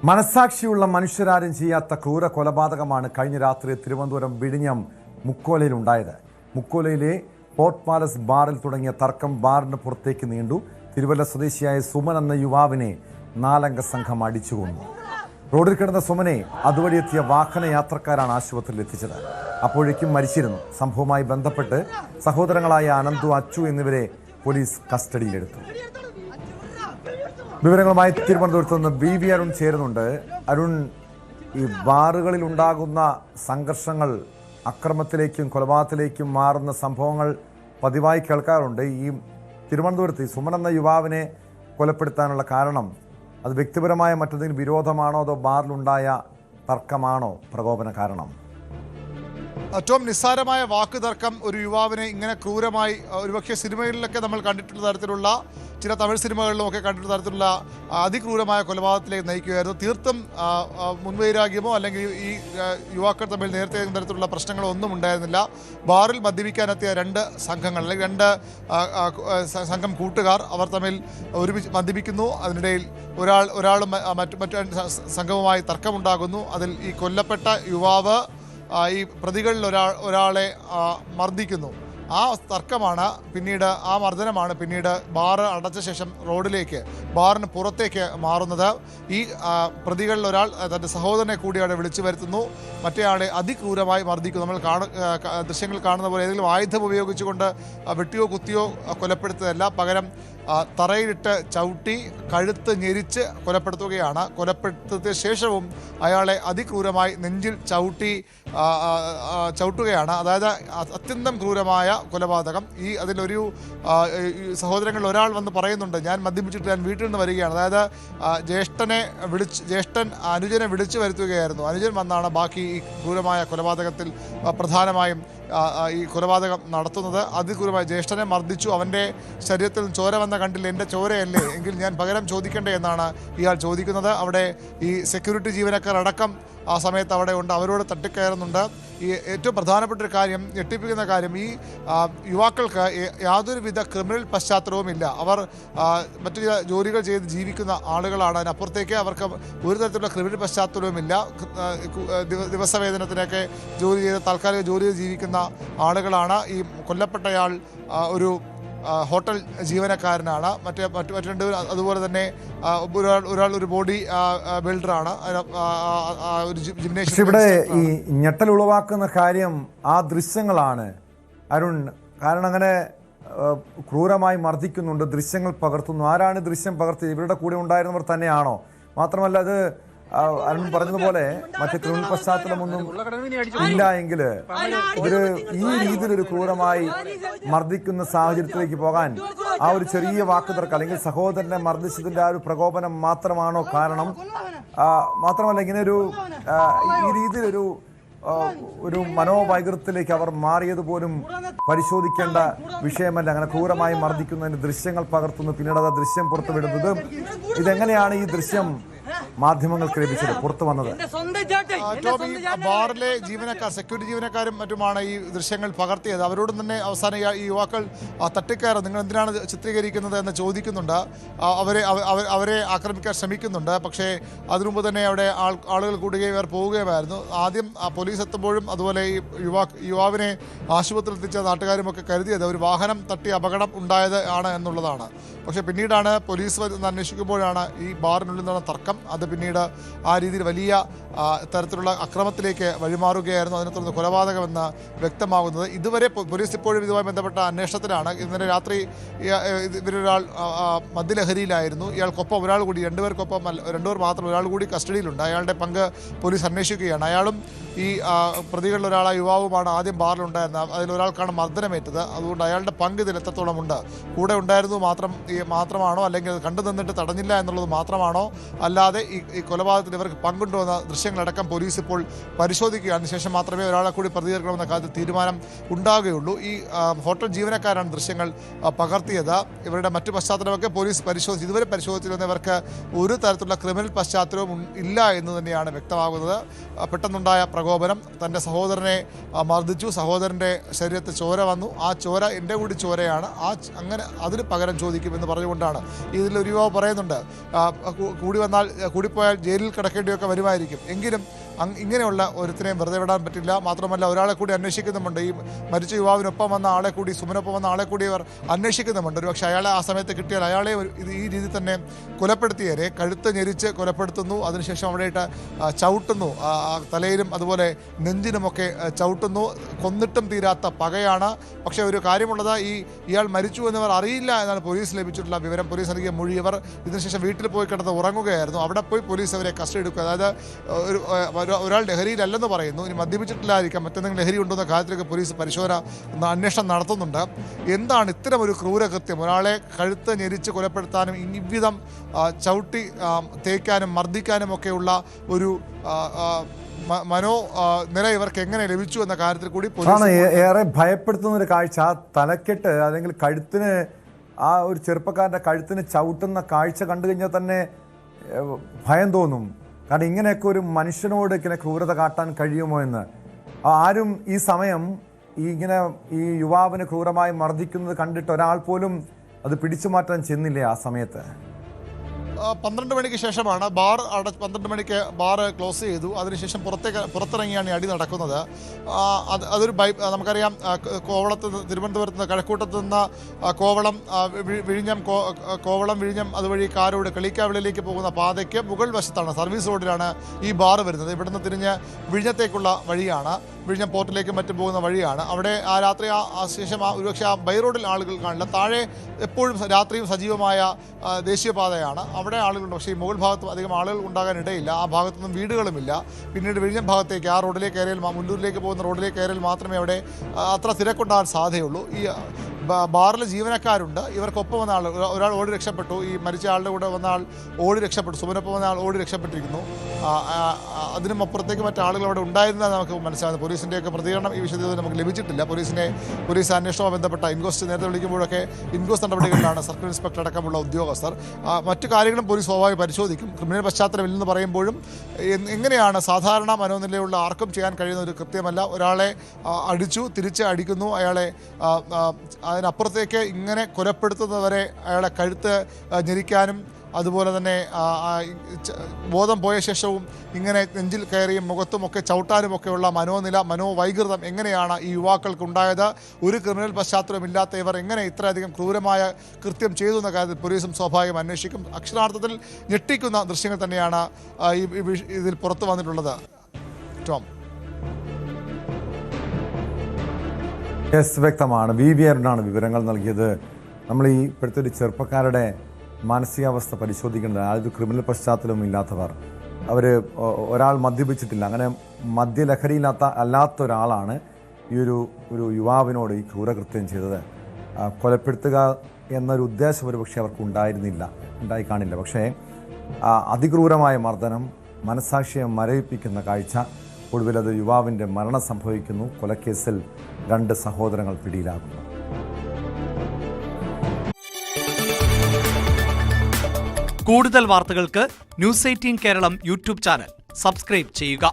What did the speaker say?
മനസാക്ഷിയുള്ള മനുഷ്യരാരും ചെയ്യാത്ത ക്രൂര കൊലപാതകമാണ് കഴിഞ്ഞ രാത്രി തിരുവനന്തപുരം വിഴിഞ്ഞം മുക്കോലയിലുണ്ടായത്. മുക്കോലയിലെ പോർട്ട് പാലസ് ബാറിൽ തുടങ്ങിയ തർക്കം ബാറിന് പുറത്തേക്ക് നീണ്ടു. തിരുവല്ല സ്വദേശിയായ സുമൻ എന്ന യുവാവിനെ 4 അംഗ സംഘം അടിച്ചുകൊന്നു. റോഡിൽ കിടന്ന സുമനെ അതുവഴി എത്തിയ വാഹന യാത്രക്കാരാണ് ആശുപത്രിയിൽ എത്തിച്ചത്. അപ്പോഴേക്കും മരിച്ചിരുന്നു. സംഭവവുമായി ബന്ധപ്പെട്ട് സഹോദരങ്ങളായ അനന്തു, അച്ചു എന്നിവരെ പോലീസ് കസ്റ്റഡിയിലെടുത്തു. വിവരങ്ങളുമായി തിരുവനന്തപുരത്ത് നിന്ന് BV അരുൺ ചേരുന്നുണ്ട്. അരുൺ, ഈ ബാറുകളിൽ ഉണ്ടാകുന്ന സംഘർഷങ്ങൾ അക്രമത്തിലേക്കും കൊലപാതകത്തിലേക്കും മാറുന്ന സംഭവങ്ങൾ പതിവായി കേൾക്കാറുണ്ട്. ഈ തിരുവനന്തപുരത്ത് സുമൻ എന്ന യുവാവിനെ കൊലപ്പെടുത്താനുള്ള കാരണം അത് വ്യക്തിപരമായ മറ്റെന്തെങ്കിലും വിരോധമാണോ അതോ ബാറിലുണ്ടായ തർക്കമാണോ പ്രകോപന കാരണം? ഏറ്റവും നിസ്സാരമായ വാക്ക് തർക്കം ഒരു യുവാവിനെ ഇങ്ങനെ ക്രൂരമായി, ഒരുപക്ഷെ സിനിമകളിലൊക്കെ നമ്മൾ കണ്ടിട്ടുള്ള തരത്തിലുള്ള, ചില തമിഴ് സിനിമകളിലുമൊക്കെ കണ്ടിട്ടുള്ള തരത്തിലുള്ള അതിക്രൂരമായ കൊലപാതകത്തിലേക്ക് നയിക്കുകയായിരുന്നു. തീർത്തും മുൻവൈരാഗ്യമോ അല്ലെങ്കിൽ ഈ യുവാക്കൾ തമ്മിൽ നേരത്തെ തരത്തിലുള്ള പ്രശ്നങ്ങളോ ഒന്നും ഉണ്ടായിരുന്നില്ല. ബാറിൽ മദ്യപിക്കാനെത്തിയ 2 സംഘങ്ങൾ അല്ലെങ്കിൽ 2 സംഘം കൂട്ടുകാർ അവർ തമ്മിൽ ഒരുമിച്ച് മദ്യപിക്കുന്നു. അതിനിടയിൽ ഒരാളും മറ്റു സംഘവുമായി തർക്കമുണ്ടാകുന്നു. അതിൽ ഈ കൊല്ലപ്പെട്ട യുവാവ് ഈ പ്രതികളിൽ ഒരാളെ മർദ്ദിക്കുന്നു. ആ തർക്കമാണ് പിന്നീട്, ആ മർദ്ദനമാണ് പിന്നീട് ബാറ് അടച്ച ശേഷം റോഡിലേക്ക്, ബാറിന് പുറത്തേക്ക് മാറുന്നത്. ഈ പ്രതികളിൽ ഒരാൾ തൻ്റെ സഹോദരനെ കൂടി അവിടെ വിളിച്ചു വരുത്തുന്നു. മറ്റേയാളെ അതിക്രൂരമായി മർദ്ദിക്കുന്നു. നമ്മൾ ദൃശ്യങ്ങൾ കാണുന്ന പോലെ ഏതെങ്കിലും ആയുധം ഉപയോഗിച്ചുകൊണ്ട് വെട്ടിയോ കുത്തിയോ കൊലപ്പെടുത്തുകയല്ല, പകരം തറയിലിട്ട് ചവിട്ടി കഴുത്ത് ഞെരിച്ച് കൊലപ്പെടുത്തുകയാണ്. കൊലപ്പെടുത്തിയ ശേഷവും അയാളെ അതിക്രൂരമായി നെഞ്ചിൽ ചവിട്ടുകയാണ്. അതായത് അത്യന്തം ക്രൂരമായ കൊലപാതകം. അതിലൊരു സഹോദരങ്ങളിൽ ഒരാൾ വന്ന് പറയുന്നുണ്ട്, ഞാൻ മദ്യപിച്ചിട്ട് ഞാൻ വീട്ടിൽ നിന്ന് വരികയാണ്. അതായത് ജ്യേഷ്ഠൻ അനുജനെ വിളിച്ചു വരുത്തുകയായിരുന്നു. അനുജൻ വന്നാണ് ബാക്കി ഈ ക്രൂരമായ കൊലപാതകത്തിൽ പ്രധാനമായും ഈ കൊലപാതകം നടത്തുന്നത്. അതിക്രൂരമായി ജ്യേഷ്ഠനെ മർദ്ദിച്ചു. അവൻ്റെ ശരീരത്തിൽ ചോര വന്ന കണ്ടില്ല, എൻ്റെ ചോരയല്ലേ, എങ്കിൽ ഞാൻ പകരം ചോദിക്കണ്ടേ എന്നാണ് ഇയാൾ ചോദിക്കുന്നത്. അവിടെ ഈ സെക്യൂരിറ്റി ജീവനക്കാർ അടക്കം ആ സമയത്ത് അവിടെ ഉണ്ട്. അവരോട് തട്ടിക്കയറുന്നുണ്ട്. ഈ ഏറ്റവും പ്രധാനപ്പെട്ട ഒരു കാര്യം, ഞെട്ടിപ്പിക്കുന്ന കാര്യം, ഈ യുവാക്കൾക്ക് യാതൊരുവിധ ക്രിമിനൽ പശ്ചാത്തലവുമില്ല. അവർ മറ്റു ചില ജോലികൾ ചെയ്ത് ജീവിക്കുന്ന ആളുകളാണ്. അതിനപ്പുറത്തേക്ക് അവർക്ക് ഒരു തരത്തിലുള്ള ക്രിമിനൽ പശ്ചാത്തലവുമില്ല. ദിവസവേതനത്തിനൊക്കെ ജോലി ചെയ്ത് താൽക്കാലിക ജോലി ചെയ്ത് ജീവിക്കുന്ന ആളുകളാണ്. ഈ കൊല്ലപ്പെട്ടയാൾ ഒരു ഹോട്ടൽ ജീവനക്കാരനാണ്. മറ്റു 2 അതുപോലെ തന്നെ ഒരാൾ ഒരു ബോഡി ബിൽഡറാണ്. ഒരു ജിംനേഷ്യം. ഇവിടെ ഈ ഞെട്ടൽ ഉളവാക്കുന്ന കാര്യം ആ ദൃശ്യങ്ങളാണ് അരുൺ. കാരണം അങ്ങനെ ക്രൂരമായി മർദ്ദിക്കുന്നുണ്ട്, ദൃശ്യങ്ങൾ പകർത്തുന്നു. ആരാണ് ദൃശ്യം പകർത്തിയത്? ഇവരുടെ കൂടെ ഉണ്ടായിരുന്നവർ തന്നെയാണോ? മാത്രമല്ല, അത് അരുൺ പറഞ്ഞതുപോലെ മറ്റ് ക്രിമിനൽ പശ്ചാത്തലമൊന്നും ഇല്ല എങ്കിൽ ഇവര് ഈ രീതിയിലൊരു ക്രൂരമായി മർദ്ദിക്കുന്ന സാഹചര്യത്തിലേക്ക് പോകാൻ ആ ഒരു ചെറിയ വാക്ക് തർക്കം അല്ലെങ്കിൽ സഹോദരനെ മർദ്ദിച്ചതിന്റെ ആ ഒരു പ്രകോപനം മാത്രമാണോ കാരണം? മാത്രമല്ല, ഇങ്ങനെ ഈ രീതിയിലൊരു മനോവൈകൃതത്തിലേക്ക് അവർ മാറിയതുപോലും പരിശോധിക്കേണ്ട വിഷയമല്ല. അങ്ങനെ ക്രൂരമായി മർദ്ദിക്കുന്നതിന് ദൃശ്യങ്ങൾ പകർത്തുന്നു, പിന്നീട് ആ ദൃശ്യം പുറത്തുവിടുന്നത്. ഇതെങ്ങനെയാണ് ഈ ദൃശ്യം മാധ്യമങ്ങൾക്ക് ലഭിച്ചത്, പുറത്തു വന്നത്? ബാറിലെ ജീവനക്കാർ, സെക്യൂരിറ്റി ജീവനക്കാരും മറ്റുമാണ് ഈ ദൃശ്യങ്ങൾ പകർത്തിയത്. അവരോടും തന്നെ അവസാനം ഈ യുവാക്കൾ തട്ടിക്കയറും, നിങ്ങൾ എന്തിനാണ് ചിത്രീകരിക്കുന്നത് എന്ന് ചോദിക്കുന്നുണ്ട്. അവരെ ആക്രമിക്കാൻ ശ്രമിക്കുന്നുണ്ട്. പക്ഷേ അതിനുമുമ്പ് തന്നെ അവിടെ ആളുകൾ കൂടുകയും അവർ പോവുകയുമായിരുന്നു. ആദ്യം പോലീസ് എത്തുമ്പോഴും അതുപോലെ ഈ യുവാവിനെ ആശുപത്രിയിൽ എത്തിച്ച നാട്ടുകാരുമൊക്കെ കരുതിയത് ഒരു വാഹനം തട്ടി അപകടം ഉണ്ടായത് ആണ് എന്നുള്ളതാണ്. പക്ഷേ പിന്നീടാണ് പോലീസ് അന്വേഷിക്കുമ്പോഴാണ് ഈ ബാറിനുള്ളിൽ നിന്നുള്ള തർക്കം, അത് പിന്നീട് ആ രീതിയിൽ വലിയ തരത്തിലുള്ള അക്രമത്തിലേക്ക് വഴിമാറുകയായിരുന്നു. അതിനെ തുടർന്ന് കൊലപാതകമെന്ന് വ്യക്തമാകുന്നത്. ഇതുവരെ പോലീസ് ഇപ്പോഴും ഇതുമായി ബന്ധപ്പെട്ട അന്വേഷണത്തിലാണ്. ഇന്നലെ രാത്രി ഇവരൊരാൾ മദ്യലഹരിയിലായിരുന്നു. ഇയാൾക്കൊപ്പം ഒരാൾ കൂടി, 2 പേർക്കൊപ്പം 2 പേർ മാത്രം, ഒരാൾ കൂടി കസ്റ്റഡിയിലുണ്ട്. അയാളുടെ പങ്ക് പോലീസ് അന്വേഷിക്കുകയാണ്. അയാളും ഈ പ്രതികളിൽ ഒരാളായ യുവാവുമാണ് ആദ്യം ബാറിലുണ്ടായിരുന്നത്. അതിലൊരാൾക്കാണ് മർദ്ദനമേറ്റത്. അതുകൊണ്ട് അയാളുടെ പങ്ക് ഇതിൽ എത്രത്തോളം ഉണ്ട്, കൂടെ ഉണ്ടായിരുന്നു മാത്രമാണോ, അല്ലെങ്കിൽ അത് കണ്ടു നിന്നിട്ട് തടഞ്ഞില്ല എന്നുള്ളത് മാത്രമാണോ, അല്ലാതെ ഈ കൊലപാതകത്തിൽ ഇവർക്ക് പങ്കുണ്ടോ എന്ന ദൃശ്യങ്ങളടക്കം പോലീസ് ഇപ്പോൾ പരിശോധിക്കുകയാണ്. അതിനുശേഷം മാത്രമേ ഒരാളെ കൂടി പ്രതികരിക്കണമെന്ന കാര്യത്തിൽ തീരുമാനം ഉണ്ടാകുകയുള്ളൂ. ഈ ഹോട്ടൽ ജീവനക്കാരാണ് ദൃശ്യങ്ങൾ പകർത്തിയത്. ഇവരുടെ മറ്റു പശ്ചാത്തലമൊക്കെ പോലീസ് പരിശോധിച്ചു. ഇതുവരെ പരിശോധിച്ചിരുന്ന ഇവർക്ക് ഒരു തരത്തിലുള്ള ക്രിമിനൽ പശ്ചാത്തലവും ഇല്ല എന്ന് തന്നെയാണ് വ്യക്തമാകുന്നത്. പെട്ടെന്നുണ്ടായ പ്രകോപനം, തൻ്റെ സഹോദരനെ മർദ്ദിച്ചു, സഹോദരൻ്റെ ശരീരത്തിൽ ചോര വന്നു, ആ ചോര എൻ്റെ കൂടി ചോരയാണ്, അതിന് പകരം ചോദിക്കുമെന്ന് പറഞ്ഞുകൊണ്ടാണ് ഇതിലൊരു യുവാവ് പറയുന്നുണ്ട്, കൂടി കൂടിപ്പോയാൽ ജയിലിൽ കിടക്കേണ്ടിയൊക്കെ വരുമായിരിക്കും. എങ്കിലും ഇങ്ങനെയുള്ള ഒരുത്തിനെയും വെറുതെ വിടാൻ പറ്റില്ല. മാത്രമല്ല ഒരാളെ കൂടി അന്വേഷിക്കുന്നുമുണ്ട്. ഈ മരിച്ച യുവാവിനൊപ്പം വന്ന ആളെ കൂടി, സുമനൊപ്പം വന്ന ആളെ കൂടി അവർ അന്വേഷിക്കുന്നുമുണ്ട്. ഒരുപക്ഷെ അയാളെ ആ സമയത്ത് കിട്ടിയാൽ അയാളെ ഈ രീതി തന്നെ കൊലപ്പെടുത്തിയവരെ കഴുത്ത് ഞെരിച്ച് കൊലപ്പെടുത്തുന്നു. അതിനുശേഷം അവിടെയിട്ട് ചവിട്ടുന്നു, തലയിലും അതുപോലെ നെഞ്ചിനുമൊക്കെ ചവിട്ടുന്നു. കൊന്നിട്ടും തീരാത്ത പകയാണ്. പക്ഷേ ഒരു കാര്യമുള്ളത്, ഇയാൾ മരിച്ചു എന്നിവർ അറിയില്ല എന്നാണ് പോലീസ് ലഭിച്ചിട്ടുള്ള വിവരം. പോലീസ് നൽകിയ മൊഴി. ഇവർ ഇതിനുശേഷം വീട്ടിൽ പോയി കിടന്ന് ഉറങ്ങുകയായിരുന്നു. അവിടെ പോയി പോലീസ് അവരെ കസ്റ്റഡി എടുക്കുക. അതായത് ഒരാൾ ലഹരിയിലല്ലെന്ന് പറയുന്നു. ഇനി മദ്യപിച്ചിട്ടില്ലായിരിക്കാം, മറ്റെന്തെങ്കിലും ലഹരി ഉണ്ടോയെന്ന കാര്യത്തിലൊക്കെ പോലീസ് അന്വേഷണം നടത്തുന്നുണ്ട്. എന്താണ് ഇത്തരം ഒരു ക്രൂരകൃത്യം? ഒരാളെ കഴുത്ത് ഞെരിച്ച് കൊലപ്പെടുത്താനും ഇவ்விധം ചവിട്ടി തേക്കാനും മർദ്ദിക്കാനും ഒക്കെയുള്ള ഒരു നില ഇവർക്ക് എങ്ങനെ ലഭിച്ചു എന്ന കാര്യത്തിൽ കൂടി ഏറെ ഭയപ്പെടുത്തുന്ന ഒരു കാഴ്ച. തലക്കെട്ട് അല്ലെങ്കിൽ കഴുത്തിന്, ആ ഒരു ചെറുപ്പക്കാരൻ്റെ കഴുത്തിന് ചവിട്ടുന്ന കാഴ്ച കണ്ടു കഴിഞ്ഞാൽ തന്നെ ഭയം തോന്നും. കാരണം ഇങ്ങനെയൊക്കെ ഒരു മനുഷ്യനോട് ഇങ്ങനെ ക്രൂരത കാട്ടാൻ കഴിയുമോ എന്ന്. ആരും ഈ സമയം ഈ യുവാവിനെ ക്രൂരമായി മർദ്ദിക്കുന്നത് കണ്ടിട്ട് ഒരാൾ പോലും അത് പിടിച്ചു മാറ്റാൻ ചെന്നില്ലേ ആ സമയത്ത്? 12 മണിക്ക് ശേഷമാണ് 12 മണിക്ക് ബാർ ക്ലോസ് ചെയ്തു. അതിനുശേഷം പുറത്തിറങ്ങിയാണ് ഈ അടി നടക്കുന്നത്. അതൊരു നമുക്കറിയാം, തിരുവനന്തപുരത്ത് നിന്ന് കഴക്കൂട്ടത്ത് നിന്ന് കോവളം വിഴിഞ്ഞം അതുവഴി കാരോട് കളിക്കാവിളിലേക്ക് പോകുന്ന പാതയ്ക്ക് മുകൾ വശത്താണ്, സർവീസ് റോഡിലാണ് ഈ ബാർ വരുന്നത്. ഇവിടുന്ന് തിരിഞ്ഞ് വിഴിഞ്ഞത്തേക്കുള്ള വഴിയാണ്, വിഴിഞ്ഞം പോർട്ടിലേക്കും മറ്റും പോകുന്ന വഴിയാണ്. അവിടെ രാത്രി ശേഷം ഒരുപക്ഷെ ആ ബൈ റോഡിൽ ആളുകൾ കാണില്ല. താഴെ എപ്പോഴും രാത്രിയും സജീവമായ ദേശീയപാതയാണ്. അവിടെ ആളുകളുണ്ട്. പക്ഷേ ഈ മുകൾ ഭാഗത്ത് അധികം ആളുകൾ ഉണ്ടാകാൻ ഇടയില്ല. ആ ഭാഗത്തൊന്നും വീടുകളുമില്ല. പിന്നീട് വിഴിഞ്ഞം ഭാഗത്തേക്ക്, ആ റോഡിലേക്ക് കയറിയാൽ, മുല്ലൂരിലേക്ക് പോകുന്ന റോഡിലേക്ക് കയറിയാൽ മാത്രമേ അവിടെ അത്ര തിരക്കുണ്ടാകാൻ സാധ്യതയുള്ളൂ. ഈ ബാറിലെ ജീവനക്കാരുണ്ട്. ഇവർക്കൊപ്പം വന്ന ആൾ, ഒരാൾ ഓടി രക്ഷപ്പെട്ടു. ഈ മരിച്ച ആളുടെ കൂടെ വന്ന ആൾ ഓടി രക്ഷപ്പെട്ടു. സുമനൊപ്പം വന്ന ആൾ ഓടി രക്ഷപ്പെട്ടിരിക്കുന്നു. അതിനും അപ്പുറത്തേക്ക് മറ്റാളുകൾ അവിടെ ഉണ്ടായിരുന്നതാണ് നമുക്ക് മനസ്സിലാകുന്നത്. പോലീസിൻ്റെയൊക്കെ പ്രതികരണം ഈ വിഷയത്തിൽ നമുക്ക് ലഭിച്ചിട്ടില്ല. പോലീസ് അന്വേഷണവുമായി ബന്ധപ്പെട്ട ഇൻക്വസ്റ്റ് നേരത്തെ വിളിക്കുമ്പോഴൊക്കെ ഇൻക്വസ്റ്റ് നടപടികളിലാണ് സർക്കിൾ ഇൻസ്പെക്ടർ അടക്കമുള്ള ഉദ്യോഗസ്ഥർ. മറ്റു കാര്യങ്ങളും പോലീസ് സ്വാഭാവികം പരിശോധിക്കും. ക്രിമിനൽ പശ്ചാത്തലമില്ലെന്ന് പറയുമ്പോഴും എങ്ങനെയാണ് സാധാരണ മനോനിലയുള്ള ആർക്കും ചെയ്യാൻ കഴിയുന്ന ഒരു കൃത്യമല്ല. ഒരാളെ അടിച്ചു, തിരിച്ച് അടിക്കുന്നു, അയാളെ അതിനപ്പുറത്തേക്ക് ഇങ്ങനെ കൊലപ്പെടുത്തുന്നവരെ അയാളെ കഴുത്ത് ഞെരിക്കാനും അതുപോലെ തന്നെ ബോധം പോയ ശേഷവും ഇങ്ങനെ നെഞ്ചിൽ കയറിയും മുഖത്തുമൊക്കെ ചവിട്ടാനുമൊക്കെയുള്ള മനോവൈകൃതം എങ്ങനെയാണ് ഈ യുവാക്കൾക്കുണ്ടായത്? ഒരു ക്രിമിനൽ പശ്ചാത്തലമില്ലാത്ത ഇവർ എങ്ങനെ ഇത്രയധികം ക്രൂരമായ കൃത്യം ചെയ്തു എന്ന കാര്യത്തിൽ പോലീസും സ്വാഭാവികം അന്വേഷിക്കും. അക്ഷരാർത്ഥത്തിൽ ഞെട്ടിക്കുന്ന ദൃശ്യങ്ങൾ തന്നെയാണ് ഇതിൽ പുറത്തു വന്നിട്ടുള്ളത്. ടോം, വ്യക്തമാണ്. VVRനാണ് വിവരങ്ങൾ നൽകിയത്. നമ്മൾ ഈ ഇപ്പോഴത്തെ ഒരു ചെറുപ്പക്കാരുടെ മാനസികാവസ്ഥ പരിശോധിക്കേണ്ടത്. അതായത് ക്രിമിനൽ പശ്ചാത്തലവും ഇല്ലാത്തവർ, ഒരാൾ മദ്യപിച്ചിട്ടില്ല, അങ്ങനെ അല്ലാത്ത ഒരാളാണ് ഈ ഒരു യുവാവിനോട് ഈ ക്രൂരകൃത്യം ചെയ്തത്. കൊലപ്പെടുത്തുക എന്നൊരു ഉദ്ദേശം ഒരുപക്ഷെ അവർക്ക് ഉണ്ടായി കാണില്ല. പക്ഷേ അതിക്രൂരമായ മർദ്ദനം, മനസാക്ഷിയെ മരവിപ്പിക്കുന്ന കാഴ്ച. ഒടുവിൽ അത് യുവാവിൻ്റെ മരണം സംഭവിക്കുന്നു. കൊലക്കേസിൽ 2 സഹോദരങ്ങൾ പിടിയിലാകുന്നു. കൂടുതൽ വാർത്തകൾക്ക് News 18 Keralam YouTube channel subscribe ചെയ്യുക.